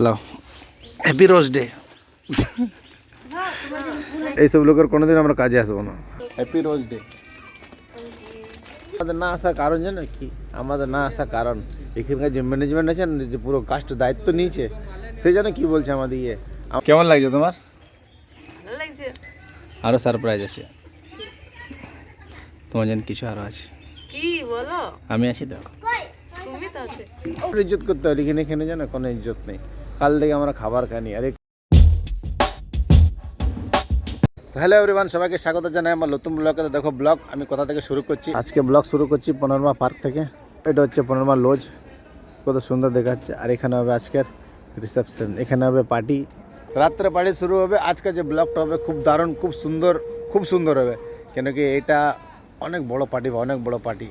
লাও happy rose day. এইসব লোকের কোনোদিন আমরা কাজে আসবো না। Happy rose day. আমাদের না আসার কারণ জানো কি? আমাদের না আসার কারণ এখানকার যে ম্যানেজমেন্ট আছে না, যে পুরো কাজটা দায়িত্ব নিয়েছে, সে যেন কি বলছে আমাদের ইয়ে। কেমন লাগছে তোমার? ভালো লাগছে। আরও সারপ্রাইজ আছে তোমার জন্য, কিছু আরও আছে। কি বলো? আমি আছি তো। তুমি তো আছে। ইজ্জত করতে হবে, এখানে এখানে জানো কোনো ইজ্জত নেই। কাল থেকে আমরা খাবার খাইনি। আরে হ্যালো এভরিওয়ান, সবাইকে স্বাগত জানাই আমার নতুন ব্লগে। দেখো ব্লগ আমি কোথা থেকে শুরু করছি। আজকে ব্লগ শুরু করছি পনোরমা পার্ক থেকে। এটা হচ্ছে পনোরমা লজ, কত সুন্দর দেখাচ্ছে। আর এখানে হবে আজকের রিসেপশন, এখানে হবে পার্টি, রাত্রে পার্টি শুরু হবে। আজকে যে ব্লগটা হবে খুব দারুণ, খুব সুন্দর হবে, কেন কি এটা অনেক বড় পার্টি, অনেক বড় পার্টি।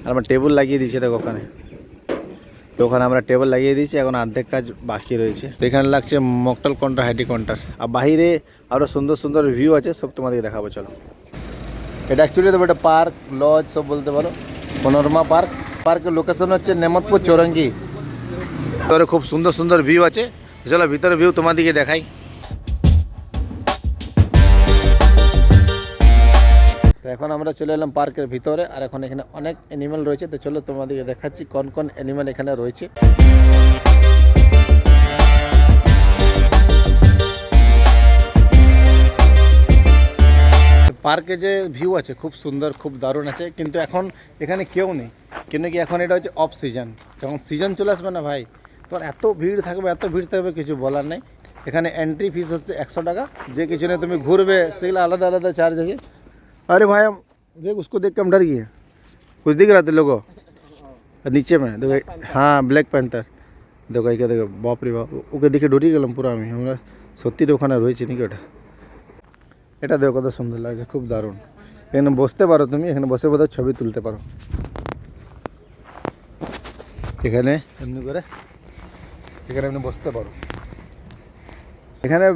আর আমরা টেবিল লাগিয়ে দিয়েছি দেখো ওখানে, তো ওখানে আমরা টেবিল লাগিয়ে দিয়েছি। এখন অর্ধেক কাজ বাকি রয়েছে। তো এখানে লাগছে মকটেল কাউন্টার, হাইটি কাউন্টার, আর বাইরে আরও সুন্দর সুন্দর ভিউ আছে, সব তোমাদেরকে দেখাবো। চলো, এটা অ্যাকচুয়ালি তো একটা পার্ক লজ সব বলতে পারো, পনোরমা পার্ক। পার্কের লোকেশন হচ্ছে নেমতপুর চৌরঙ্গি। ভিতরে খুব সুন্দর সুন্দর ভিউ আছে। চলো ভিতরে ভিউ তোমাদেরকে দেখাই। তো এখন আমরা চলে এলাম পার্কের ভিতরে, আর এখন এখানে অনেক অ্যানিমেল রয়েছে। তো চলো তোমাদেরকে দেখাচ্ছি কোন কোন অ্যানিমেল এখানে রয়েছে। পার্কে যে ভিউ আছে খুব সুন্দর, খুব দারুণ আছে, কিন্তু এখন এখানে কেউ নেই, কেন কি এখন এটা হচ্ছে অফ সিজন। যখন সিজন চলে আসবে না ভাই, তখন এত ভিড় থাকবে কিছু বলার নেই। এখানে এন্ট্রি ফিস হচ্ছে 100 টাকা। যে কিছু নেই তুমি ঘুরবে সেগুলো আলাদা আলাদা চার্জ আছে। अरे भाई हम देख, उसको देख के हम डर गए। कुछ दिख रहा थे लोगों नीचे में, देखो हाँ ब्लैक पैंथर। देखो এই দেখো, বাপ রে বাপ, ওকে দেখে ডরে গেলাম পুরো আমি। আমরা সত্যি ওখানে রয়েছে নাকি ওটা। এটা দেখো কত সুন্দর লাগছে, খুব দারুণ। এখানে বসতে পারো তুমি, এখানে বসে বোধহয় ছবি তুলতে পারো। এখানে এমনি করে এখানে এমনি বসতে পারো। এখানে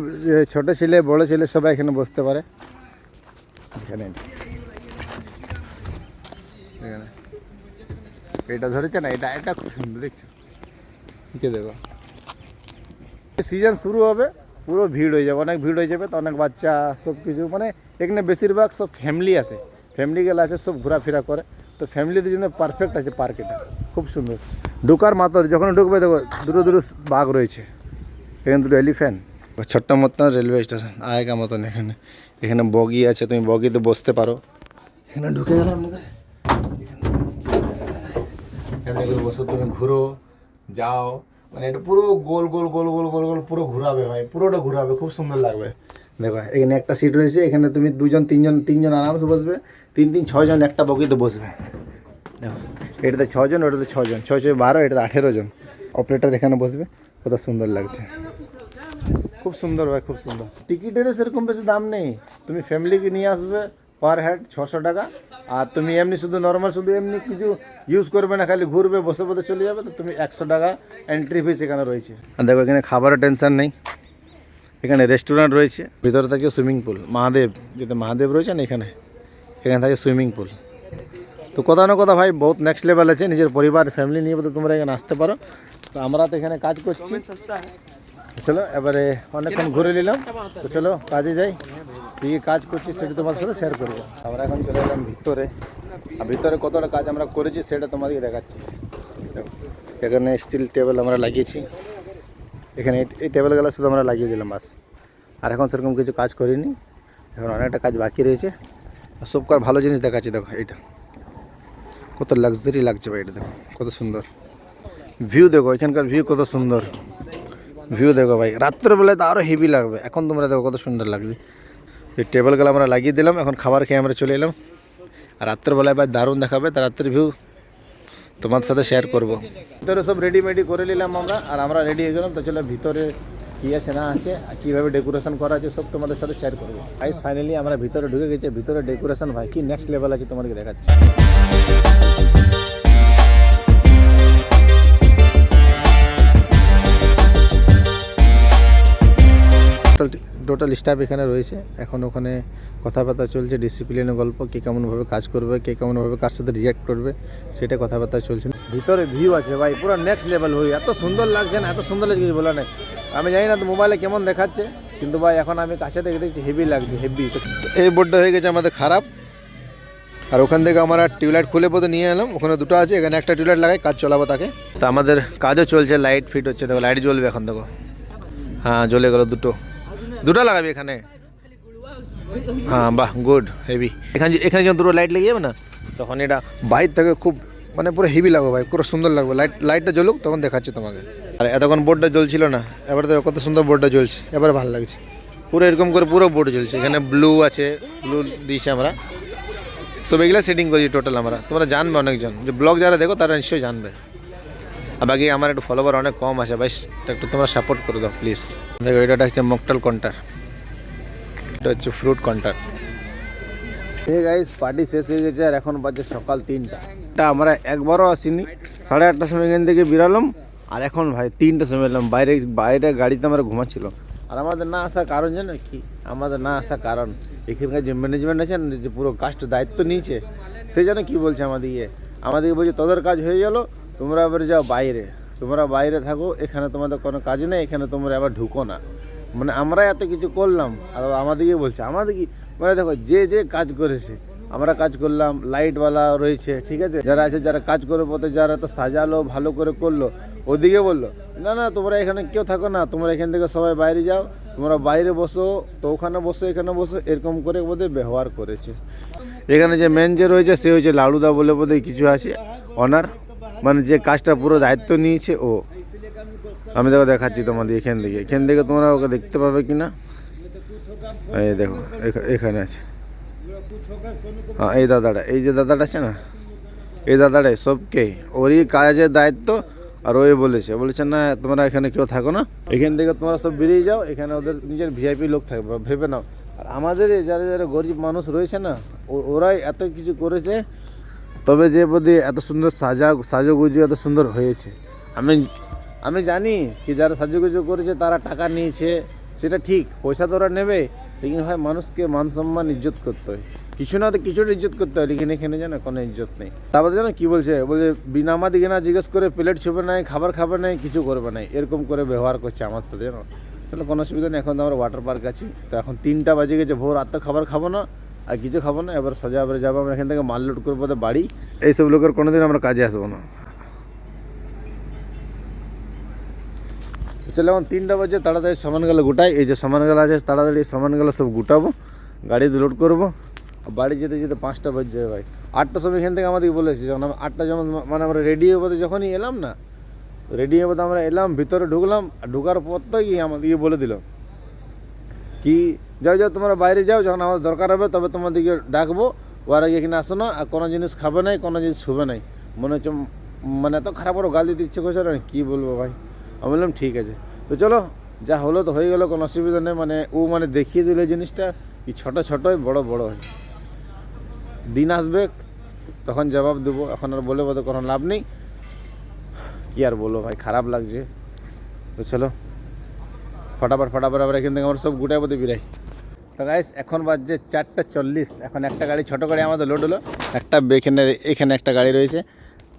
ছোট ছেলে বড় ছেলে সবাই এখানে বসতে পারে। এখানে এটা ধরেছে না, এটা খুব সুন্দর দেখছো। কে দেখো, সিজন শুরু হবে, পুরো ভিড় হয়ে যাবে, অনেক ভিড় হয়ে যাবে। তো অনেক বাচ্চা সব কিছু, মানে এখানে বেশিরভাগ সব ফ্যামিলি আসে, ফ্যামিলি গেলে আছে, সব ঘোরাফেরা করে। তো ফ্যামিলিদের জন্য পারফেক্ট আছে পার্ক, এটা খুব সুন্দর। ঢোকার মাত্র যখন ঢুকবে দেখো দূরে দূরে বাঘ রয়েছে, এখানে দুটো এলিফ্যান্ট। ছোট্ট মতন রেলওয়ে স্টেশন আয়েগা মতন। এখানে এখানে বগি আছে, তুমি বগিতে বসতে পারো। এখানে ঢুকে গেলাম, এখানে বসে তুমি ঘুরো যাও, মানে এটা পুরো গোল গোল গোল গোল গোল গোল পুরো ঘুরাবে ভাই, পুরোটা ঘুরাবে, খুব সুন্দর লাগবে। দেখো এখানে একটা সিট রয়েছে, এখানে তুমি দুজন তিনজন আরামসে বসবে। 3 6 জন একটা বগিতে বসবে। দেখো এটাতে 6 জন, ওটাতে 6 জন, 6 6 12, এটাতে 18 জন। অপারেটর এখানে বসবে, কত সুন্দর লাগছে, খুব সুন্দর ভাই, খুব সুন্দর। টিকিটেরও সেরকম বেশি দাম নেই, তুমি ফ্যামিলিকে নিয়ে আসবে, পার হেড 600 টাকা। আর তুমি এমনি শুধু নর্মাল শুধু এমনি কিছু ইউজ করবে না, খালি ঘুরবে বসে বসে চলে যাবে, তো তুমি 100 টাকা এন্ট্রি ফিস এখানে রয়েছে। আর দেখো এখানে খাবারের টেনশন নেই, এখানে রেস্টুরেন্ট রয়েছে, ভিতরে থাকে সুইমিং পুল। মহাদেব, যেটা মহাদেব রয়েছে না এখানে থাকে সুইমিং পুল। তো কোথাও না কোথাও ভাই বহুত নেক্সট লেভেল আছে। নিজের পরিবার ফ্যামিলি নিয়ে তো তোমরা এখানে আসতে পারো। তো আমরা তো এখানে কাজ করছি। চলো এবারে অনেকক্ষণ ঘুরে নিলাম, তো চলো কাজে যাই। কী কাজ করছি সেটা তোমার সাথে শেয়ার করবো। আমরা এখন চলে এলাম ভিতরে, আর ভিতরে কতটা কাজ আমরা করেছি সেটা তোমাদেরকে দেখাচ্ছি। এখানে স্টিল টেবিল আমরা লাগিয়েছি, এখানে এই টেবিলগুলো শুধু আমরা লাগিয়ে দিলাম বাস। আর এখন সেরকম কিছু কাজ করিনি, এখন অনেকটা কাজ বাকি রয়েছে। আর সবকার ভালো জিনিস দেখাচ্ছি, দেখো এটা কত লাক্সারি লাগছে ভাই, এটা দেখো কত সুন্দর ভিউ। দেখো এখানকার ভিউ কত সুন্দর, ভিউ দেখো ভাই। রাত্রেবেলায় তো আরও হেভি লাগবে। এখন তোমরা দেখো কত সুন্দর লাগবে। এই টেবিলগুলো আমরা লাগিয়ে দিলাম, এখন খাবার খেয়ে আমরা চলে এলাম। আর রাত্রেবেলায় ভাই দারুণ দেখাবে, তার রাত্রের ভিউ তোমার সাথে শেয়ার করবো। ভিতরে সব রেডিমেডি করে নিলাম আমরা, আর আমরা রেডি হয়ে গেলাম। তো চলো ভিতরে কী আছে না আছে, কীভাবে ডেকোরেশন করা আছে সব তোমাদের সাথে শেয়ার করবো। গাইস ফাইনালি আমরা ভিতরে ঢুকে গেছি। ভিতরে ডেকোরেশন ভাই কি নেক্সট লেভেল আছে, তোমাদেরকে দেখাচ্ছি। টোটাল স্টাফ এখানে রয়েছে। এখন ওখানে কথাবার্তা চলছে, ডিসিপ্লিনের গল্প, কে কেমনভাবে কাজ করবে, কে কেমনভাবে কার সাথে রিঅ্যাক্ট করবে, সেটা কথাবার্তা চলছে। ভিতরে ভিউ আছে ভাই, পুরো নেক্সট লেভেল হয়ে এত সুন্দর লাগছে না, এত সুন্দর লাগছে কিছু বলা নেই। আমি জানি না তো মোবাইলে কেমন দেখাচ্ছে, কিন্তু ভাই এখন আমি কাছে থেকে দেখছি হেভি লাগছে, হেভি। এই বোর্ডটা হয়ে গেছে আমাদের খারাপ, আর ওখান থেকে আমরা টিউবলাইট খুলে পথে নিয়ে এলাম। ওখানে দুটো আছে, এখানে একটা টিউবলাইট লাগাই কাজ চলাবো তাকে। তো আমাদের কাজও চলছে, লাইট ফিট হচ্ছে, দেখো লাইট জ্বলবে এখন, দেখো হ্যাঁ জ্বলে গেলো, দুটো লাগাবি এখানে। হ্যাঁ বাহ, গুড, হেভি। এখানে যখন দুটো লাইট লেগে যাবে না, তখন এটা বাইর থেকে খুব মানে পুরো হেভি লাগবে ভাই, পুরো সুন্দর লাগবে। লাইটটা জ্বলুক তখন দেখাচ্ছি তোমাকে। আর এতক্ষণ বোর্ডটা জ্বলছিল না, এবার তো কত সুন্দর বোর্ডটা জ্বলছে, এবার ভালো লাগছে। পুরো এরকম করে পুরো বোর্ড জ্বলছে। এখানে ব্লু আছে, ব্লু দিয়েছি আমরা, সব এগুলো সেটিং করছি টোটাল আমরা। তোমরা জানবে অনেকজন, যে ব্লগ যারা দেখো তারা নিশ্চয়ই জানবে। আর বাকি আমার একটু ফলোয়ার অনেক কম আছে ভাই, একটু তোমরা সাপোর্ট করে দাও প্লিজ। দেখো এটা হচ্ছে মকটেল কাউন্টার, এটা হচ্ছে ফ্রুট কাউন্টার। এই গাইস পার্টি শেষ হয়ে গেছে, আর এখন বাজে সকাল 3টা। আমরা একবারও আসিনি, 8:30টার সময় এখান থেকে বেরালাম, আর এখন ভাই 3টার সময় এলাম। বাইরে গাড়িতে আমরা ঘুমাচ্ছিল। আর আমাদের না আসার কারণ জানো কি? আমাদের না আসার কারণ এখানকার যে ম্যানেজমেন্ট আছে না, যে পুরো কাজটা দায়িত্ব নিয়েছে, সে যেন কি বলছে আমাদেরকে বলছে তোদের কাজ হয়ে গেল, তোমরা এবার যাও বাইরে, তোমরা বাইরে থাকো, এখানে তোমাদের কোনো কাজ নেই, এখানে তোমরা আবার ঢুকো না। মানে আমরা এত কিছু করলাম, আর আমাদেরকে বলছে আমাদের কি, মানে দেখো যে কাজ করেছে, আমরা কাজ করলাম, লাইটওয়ালা রয়েছে, ঠিক আছে, যারা আছে, যারা কাজ করে পথে, যারা তো সাজালো ভালো করে করলো, ওদিকে বললো না তোমরা এখানে কেউ থাকো না, তোমরা এখান থেকে সবাই বাইরে যাও, তোমরা বাইরে বসো, তো ওখানে বসো, এখানে বসো, এরকম করে বোধহয় ব্যবহার করেছে। এখানে যে মেন যে রয়েছে সে হচ্ছে লালুদা বলে বোধহয় কিছু আছে, অনার, মানে যে কাজটা পুরো দায়িত্ব নিয়েছে ও। আমি দেখো দেখাচ্ছি তোমাদের, এখান থেকে তোমরা ওকে দেখতে পাবে কি না, এই দেখো এখানে আছে। হ্যাঁ এই যে দাদাটা আছে না, এই দাদাটাই সবকে ওরই কাজের দায়িত্ব। আর ওই বলেছে না তোমরা এখানে কেউ থাকো না, এখান থেকে তোমরা সব বেরিয়ে যাও, এখানে ওদের নিজের ভিআইপি লোক থাকবে, ভেবে নাও। আর আমাদের যারা গরিব মানুষ রয়েছে না, ওরাই এত কিছু করেছে, তবে যে বোধে এত সুন্দর সাজগুজু এত সুন্দর হয়েছে। আমি জানি কি যারা সাজুগুজু করেছে তারা টাকা নিয়েছে, সেটা ঠিক, পয়সা তো ওরা নেবে, लेकिन ভাই মানুষকে মান সম্মান ইজ্জত করতে হয়, কিছু না তো কিছুটা ইজ্জত করতে হয়। लेकिन এখানে জানো কোনো ইজ্জত নেই। তারপরে জানো কি বলছে বিনা আমাদিকে না জিজ্ঞেস করে প্লেট ছুবে নাই, খাবার খাবে নাই, কিছু করবে নাই, এরকম করে ব্যবহার করছে আমার সাথে জানো। চলো কোনো অসুবিধা নেই, এখন তো আমরা ওয়াটার পার্ক আছি। তো এখন 3টা বাজে গেছে, ভোর রাত তো খাবার খাবো না আর কিছু খাবো না, এবার সোজা এবারে যাবো আমরা এখান থেকে মাল লোড করবো তো বাড়ি। এইসব লোকের কোনোদিন আমরা কাজে আসবো না। চলো এখন 3টা বাজে, তাড়াতাড়ি সামানগুলো গোটাই, এই যে সামানগুলো আছে তাড়াতাড়ি সামানগুলো সব গোটাবো, গাড়িতে লোড করবো। বাড়ি যেতে 5টা বাজে যাবে ভাই। 8টার সময় এখান থেকে আমাদেরকে বলেছে, যখন 8টা যেমন মানে আমরা রেডি হবো, যখনই এলাম না, রেডি হবো আমরা এলাম, ভিতরে ঢুকলাম, আর ঢুকার পর তো কি আমাদেরকে বলে দিল কি যাও তোমরা বাইরে যাও, যখন আমাদের দরকার হবে তবে তোমাদেরকে ডাকবো, ওর আগে এখানে আসো না, আর কোনো জিনিস খাবে নাই, কোনো জিনিস ছুবে নাই। মনে হচ্ছে মানে এত খারাপ করে গাল দিতে ইচ্ছে করছে না, কী বলবো ভাই। আমি বললাম ঠিক আছে, তো চলো যা হলো তো হয়ে গেলো, কোনো অসুবিধা নেই। মানে ও মানে দেখিয়ে দিল জিনিসটা কি ছোটোই বড় হয়, দিন আসবে তখন জবাব দেবো, এখন আর বলে বোধ কোনো লাভ নেই, কি আর বলবো ভাই, খারাপ লাগছে। তো চলো ফটাফট আবার এখান থেকে আমরা সব গুটাই বোধে বিরাই। তো গাইস এখন বাজছে 4:40, এখন একটা গাড়ি ছোটো গাড়ি আমাদের লোড হলো, একটা এখানে একটা গাড়ি রয়েছে,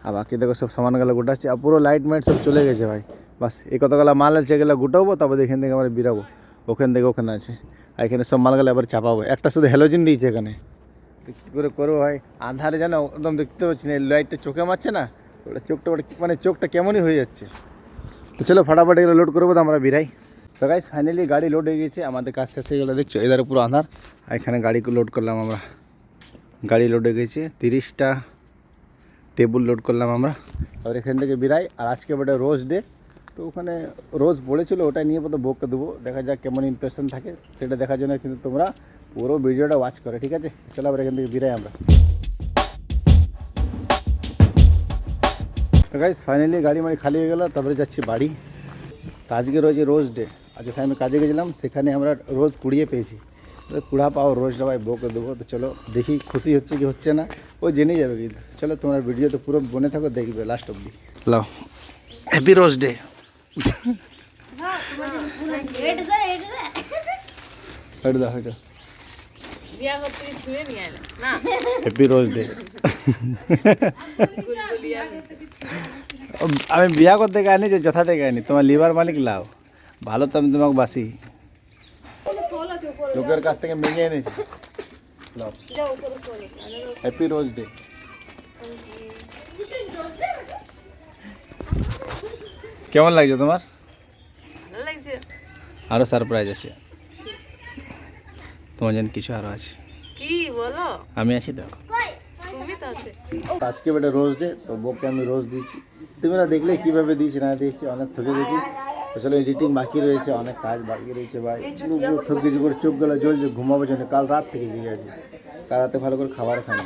আর বাকি দেখো সব সামানগুলো গোটাচ্ছে, আর পুরো লাইট মাইট সব চলে গেছে ভাই। বাস এই কতগুলো মাল আছে এগুলো গোটাবো, তারপর এখান থেকে আমরা বেরাবো, ওখান থেকে ওখানে আছে, আর এখানে সব মালগুলো এবার চাপাবো। একটা শুধু হ্যালোজিন দিয়েছে এখানে, কী করে করবো ভাই, আধারে যেন একদম দেখতে পাচ্ছি না, এই লাইটটা চোখে মারছে না, ওটা চোখটা কেমনই হয়ে যাচ্ছে। তো চলো ফটাফট এগুলো লোড করবো, তো আমরা বেরাই। তো গাইস ফাইনালি গাড়ি লোড হয়ে গেছে, আমাদের কাজ শেষ হয়ে গেলো, দেখছো এধারে পুরো আধার, আর এখানে গাড়ি লোড করলাম আমরা, গাড়ি লোড হয়ে গেছে, 30টা টেবিল লোড করলাম আমরা। আর এখান থেকে বেরাই, আর আজকে বটে রোজ ডে, তো ওখানে রোজ পড়েছিল, ওটা নিয়ে বোধ বকে দেবো, দেখা যাক কেমন ইমপ্রেশন থাকে, সেটা দেখার জন্য কিন্তু তোমরা পুরো ভিডিওটা ওয়াচ করে, ঠিক আছে। চলো আবার এখান থেকে বেরাই আমরা। তো গাইস ফাইনালি গাড়ি খালি হয়ে গেলো, তারপরে যাচ্ছি বাড়ি। তো আজকে রয়েছে রোজ ডে, আজকে আমি কাজে গেছিলাম, সেখানে আমরা রোজ কুড়িয়ে পেয়েছি, কুড়া পাও রোজটা ভাই বকে দেবো। তো চলো দেখি খুশি হচ্ছে কি হচ্ছে না, ও জেনে যাবে কিন্তু। চলো তোমরা ভিডিও তো পুরো বনে থাকো, দেখবে লাস্ট অব্দি। লাও হ্যাপি রোজ ডে। এটা দাও এটা বিয়া করতে কি ছুঁয়ে নিয়ে আইলে না হ্যাপি রোজ ডে গুলগুলিয়া আমি বিয়া করতে গাইনি যে যথাতে গাইনি তোমার লিভার মালিক লাও ভালো তো আমি তোমাকে বাসি লোকের কাছ থেকে মেনে এনেছি লাও যাও উপরে চলো হ্যাপি রোজ ডে কেমন লাগছে তোমার ভালো লাগছে আরও সারপ্রাইজ আছে তোমার জন্য কিছু আরও আছে কি বলো আমি আছি দেখো তুমি তো আছে আজকে বেটা রোজ ডে তো বউকে আমি রোজ দিয়েছি তুমি না দেখলে কীভাবে দিয়েছি না দিয়েছি অনেক থকে দিয়েছি আসলে এডিটিং বাকি রয়েছে অনেক কাজ বাকি রয়েছে ভাই থকে করে চোখগুলো জ্বলছে ঘুমাবো জন্য কাল রাত থেকে জেগে আছি কাল রাতে ভালো করে খাবার খানি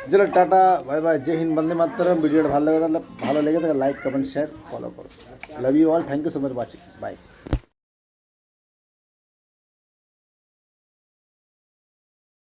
চলো টাটা বাই বাই জয় হিন্দ বন্দে মাতরম ভিডিওটা ভালো লেগে থাকলে লাইক কমেন্ট শেয়ার ফলো করো love you all thank you so much watching by